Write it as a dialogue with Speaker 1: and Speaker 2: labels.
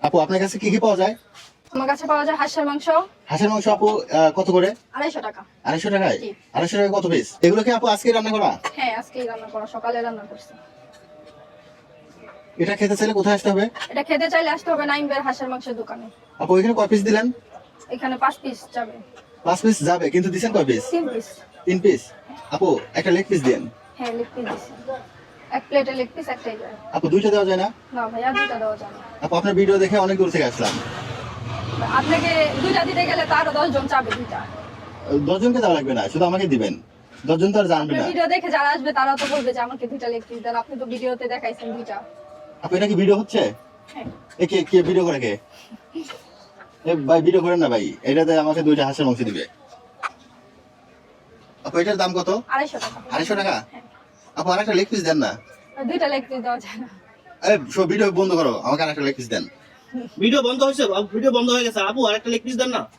Speaker 1: আপু আপনার কাছে কি কি পাওয়া যায়?
Speaker 2: আমার কাছে পাওয়া যায় হাঁসের মাংস
Speaker 1: হাঁসের মাংস আপু কত করে?
Speaker 2: 250 টাকা।
Speaker 1: 250 টাকায়?
Speaker 2: জি।
Speaker 1: 250 টাকায় কত পিস? এগুলো কি আপু আজকে রান্না করা?
Speaker 2: হ্যাঁ, আজকেই রান্না করা, সকালে রান্না করছি।
Speaker 1: এটা খেতে চাইলে কোথায় আসতে হবে?
Speaker 2: এটা খেতে চাইলে আসতে হবে নাইমবের হাঁসের মাংসের দোকানে।
Speaker 1: আপু এখানে কয় পিস দিলেন?
Speaker 2: এখানে 5 পিস যাবে।
Speaker 1: 5 পিস যাবে, কিন্তু দিছেন কয় পিস?
Speaker 2: 3 পিস।
Speaker 1: 3 পিস। আপু একটা লেগ পিস দেন।
Speaker 2: হ্যাঁ, লেগ পিস দিছি। এক প্লেটে লেগ পিস একটাই যায়।
Speaker 1: আপু দুইটা দেওয়া যায় না?
Speaker 2: না ভাইয়া, দুইটা দেওয়া যায় না।
Speaker 1: আপু আপনার ভিডিও দেখে অনেক দূর থেকে আসলাম।
Speaker 2: আপনাকে দুইটা দিতে গেলে তো আরো 10 জন চাবে দুইটা।
Speaker 1: 10 জনকে দেওয়া লাগবে না, শুধু আমাকে দিবেন। 10 জন তো আর জানবে
Speaker 2: আপনার
Speaker 1: না।
Speaker 2: ভিডিও দেখে যারা আসবে তারা তো বলবে যে আমাকে দুইটা লেগ পিস দেন। আপনি তো ভিডিওতে দেখাইছেন দুইটা।
Speaker 1: আপু এটা কি ভিডিও হচ্ছে?
Speaker 2: হ্যাঁ।
Speaker 1: এ কে ভিডিও করে কে? এ ভাই ভিডিও করেন না ভাই, এটাতে আমাকে দুইটা হাঁসের মাংস দিবে। আপু এটার দাম কত?
Speaker 2: 250 টাকা।
Speaker 1: 250 টাকা?
Speaker 2: হ্যাঁ।
Speaker 1: আপু আরেকটা লেগ পিস দেন না।
Speaker 2: দুইটা লেগ পিস দেওয়া যায় না।
Speaker 1: সব ভিডিও বন্ধ করো, আমাকে আরেকটা লেগ পিস দেন।
Speaker 3: ভিডিও বন্ধ হয়ে গেছে আপু, আরেকটা লেগ পিস দেন না।